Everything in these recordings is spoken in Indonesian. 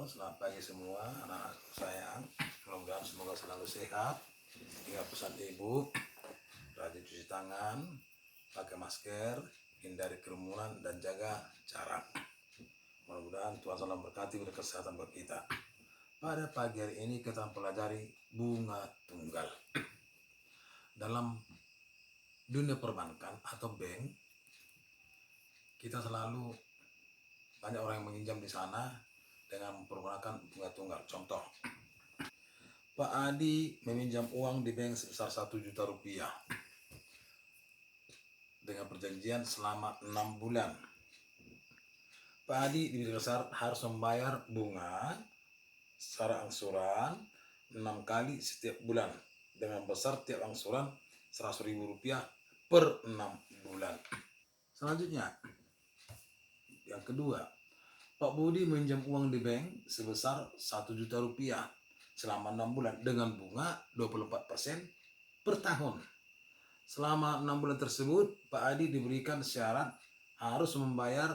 Halo, selamat pagi semua anak-anak sayang. Mudah-mudahan semoga selalu sehat. Ingat pesan ibu, rajin cuci tangan, pakai masker, hindari kerumunan dan jaga jarak. Mudah-mudahan Tuhan selalu berkati beri kesehatan buat kita. Pada pagi hari ini kita mempelajari bunga tunggal. Dalam dunia perbankan atau bank, kita selalu banyak orang yang meminjam di sana dengan mempergunakan bunga tunggal. Contoh, Pak Adi meminjam uang di bank sebesar 1 juta rupiah dengan perjanjian selama 6 bulan. Pak Adi di dasar harus membayar bunga secara angsuran 6 kali setiap bulan dengan besar tiap angsuran 100.000 rupiah per 6 bulan. Selanjutnya, yang kedua, Pak Budi meminjam uang di bank sebesar 1 juta rupiah selama 6 bulan dengan bunga 24% per tahun. Selama 6 bulan tersebut, Pak Adi diberikan syarat harus membayar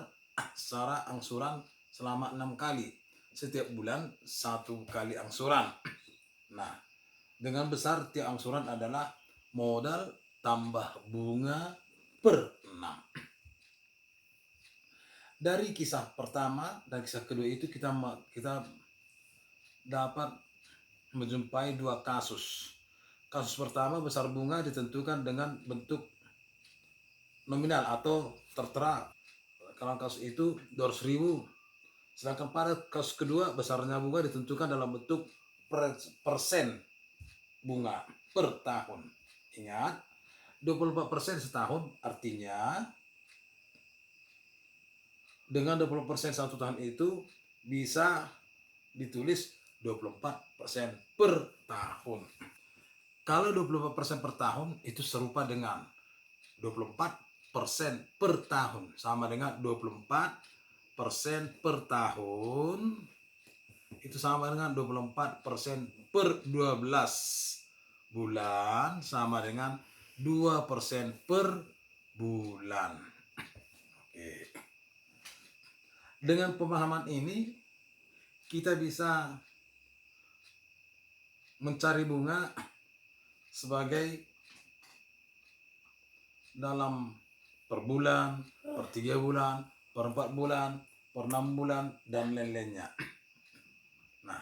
secara angsuran selama 6 kali. Setiap bulan 1 kali angsuran. Nah, dengan besar tiap angsuran adalah modal tambah bunga per 6. Dari kisah pertama dan kisah kedua itu kita dapat menjumpai dua kasus. Kasus pertama, besar bunga ditentukan dengan bentuk nominal atau tertera. Kalau kasus itu 200.000. Sedangkan pada kasus kedua, besarnya bunga ditentukan dalam bentuk persen bunga per tahun. Ingat, 24% setahun artinya dengan 20% satu tahun itu bisa ditulis 24% per tahun. Kalau 24% per tahun itu serupa dengan 24% per tahun, sama dengan 24% per tahun itu sama dengan 24% per 12 bulan sama dengan 2% per bulan. Oke. Dengan pemahaman ini kita bisa mencari bunga sebagai dalam per bulan, per 3 bulan, per 4 bulan, per 6 bulan, dan lain-lainnya. Nah,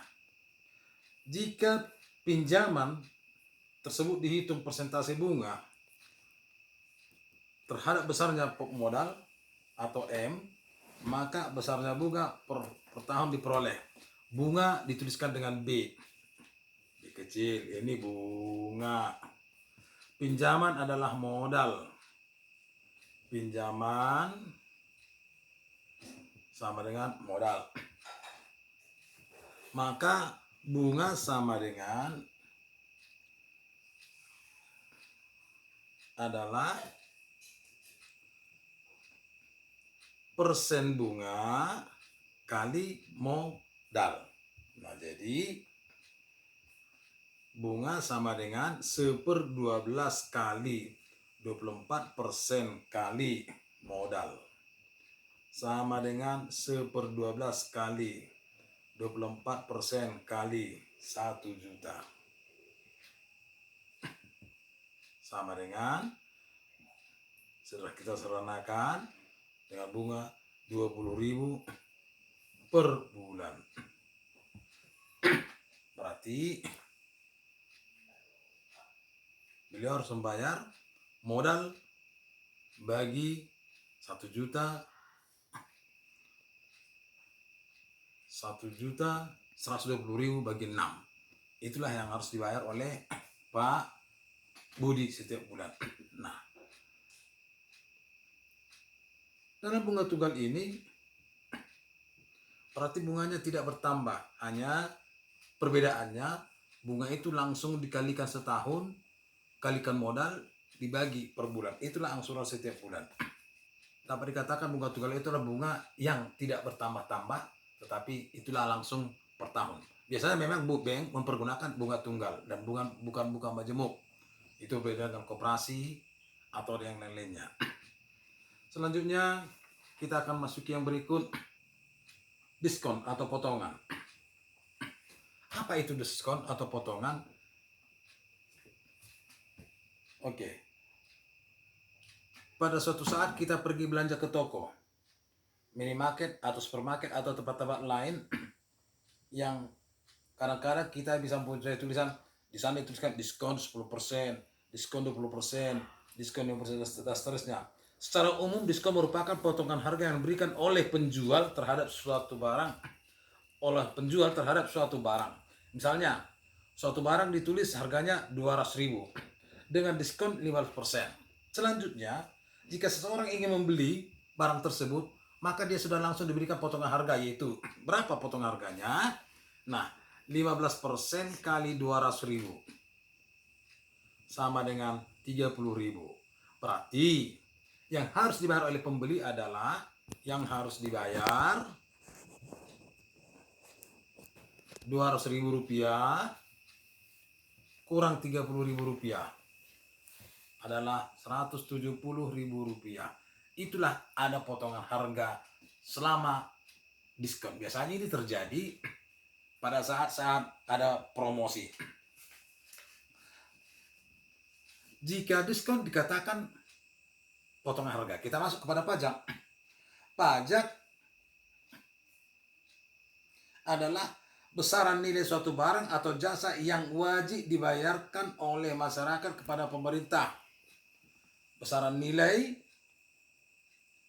jika pinjaman tersebut dihitung persentase bunga terhadap besarnya modal atau M, maka besarnya bunga per tahun diperoleh. Bunga dituliskan dengan B. B kecil, ini bunga. Pinjaman adalah modal. Pinjaman sama dengan modal. Maka bunga sama dengan adalah persen bunga kali modal. Nah, jadi bunga sama dengan 1/12 kali 24% kali modal. Sama dengan 1/12 kali 24% kali 1 juta. Sama dengan, setelah kita sederhanakan, dengan bunga 20.000 per bulan. Berarti beliau harus membayar modal bagi 1 juta 1.120.000 bagi 6. Itulah yang harus dibayar oleh Pak Budi setiap bulan. Nah, dalam bunga tunggal ini berarti bunganya tidak bertambah, hanya perbedaannya bunga itu langsung dikalikan setahun, kalikan modal, dibagi per bulan. Itulah angsuran setiap bulan. Dapat dikatakan bunga tunggal itu adalah bunga yang tidak bertambah-tambah, tetapi itulah langsung per tahun. Biasanya memang bank mempergunakan bunga tunggal dan bukan bunga majemuk. Itu beda dengan koperasi atau yang lain-lainnya. Selanjutnya kita akan masuki yang berikut, diskon atau potongan. Apa itu diskon atau potongan? Oke. Pada suatu saat kita pergi belanja ke toko, minimarket atau supermarket atau tempat-tempat lain yang kadang-kadang kita bisa mempunyai tulisan di sana dituliskan diskon 10%, diskon 20%, diskon 50% dan seterusnya. Secara umum diskon merupakan potongan harga yang diberikan oleh penjual terhadap suatu barang, Misalnya, suatu barang ditulis harganya 200.000 dengan diskon 15%. Selanjutnya, jika seseorang ingin membeli barang tersebut, maka dia sudah langsung diberikan potongan harga, yaitu berapa potongan harganya? Nah, 15% kali 200.000 sama dengan 30.000. Berarti yang harus dibayar oleh pembeli adalah Rp200.000 kurang Rp30.000 adalah Rp170.000. Itulah ada potongan harga selama diskon. Biasanya ini terjadi pada saat-saat ada promosi. Jika diskon dikatakan potongan harga, kita masuk kepada pajak. Pajak adalah besaran nilai suatu barang atau jasa yang wajib dibayarkan oleh masyarakat kepada pemerintah. Besaran nilai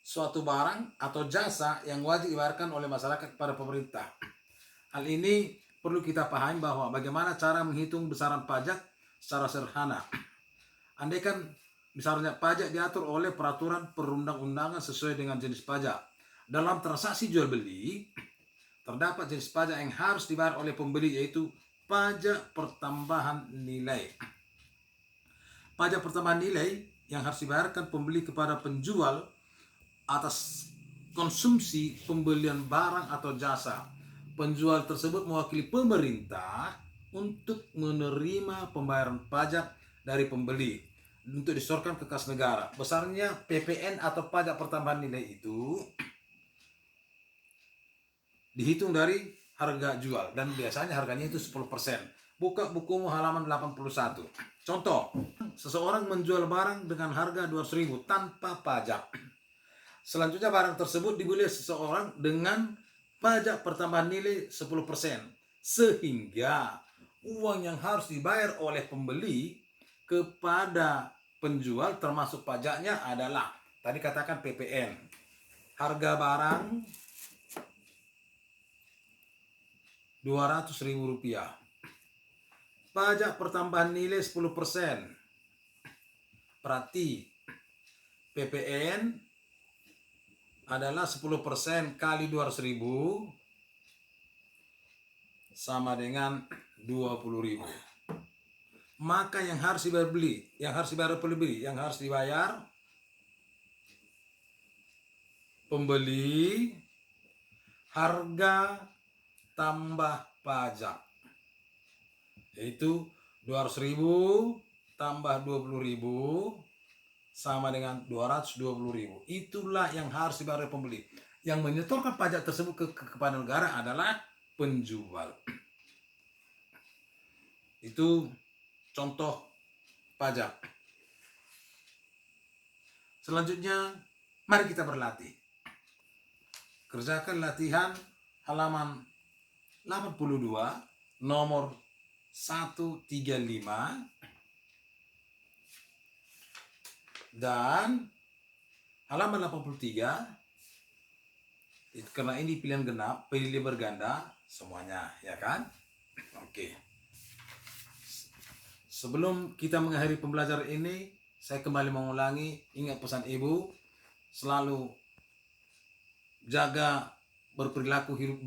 suatu barang atau jasa yang wajib dibayarkan oleh masyarakat kepada pemerintah. Hal ini perlu kita pahami bahwa bagaimana cara menghitung besaran pajak secara sederhana. Andaikan misalnya pajak diatur oleh peraturan perundang-undangan sesuai dengan jenis pajak. Dalam transaksi jual beli, terdapat jenis pajak yang harus dibayar oleh pembeli, yaitu pajak pertambahan nilai. Pajak pertambahan nilai yang harus dibayarkan pembeli kepada penjual atas konsumsi pembelian barang atau jasa. Penjual tersebut mewakili pemerintah untuk menerima pembayaran pajak dari pembeli untuk disetorkan ke kas negara. Besarnya PPN atau pajak pertambahan nilai itu dihitung dari harga jual dan biasanya harganya itu 10%. Buka bukumu halaman 81. Contoh, seseorang menjual barang dengan harga 200.000 tanpa pajak. Selanjutnya barang tersebut dibeli seseorang dengan pajak pertambahan nilai 10%. Sehingga uang yang harus dibayar oleh pembeli kepada penjual termasuk pajaknya adalah, tadi katakan PPN. Harga barang Rp200.000. Pajak pertambahan nilai 10%. Berarti PPN adalah 10% kali 200.000 sama dengan 20.000. Maka yang harus dibayar pembeli harga tambah pajak, yaitu 200.000 tambah 20.000 sama dengan 220.000. Itulah yang harus dibayar oleh pembeli. Yang menyetorkan pajak tersebut kepada negara adalah penjual. Itu contoh pajak. Selanjutnya, mari kita berlatih. Kerjakan latihan halaman 82, nomor 135. Dan halaman 83, karena ini pilihan genap, pilih berganda semuanya, ya kan? Oke. Sebelum kita mengakhiri pembelajaran ini, saya kembali mengulangi, ingat pesan ibu, selalu jaga berperilaku hidup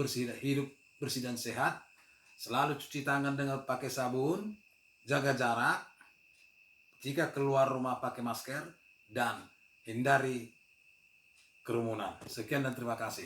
bersih dan sehat, selalu cuci tangan dengan pakai sabun, jaga jarak, jika keluar rumah pakai masker, dan hindari kerumunan. Sekian dan terima kasih.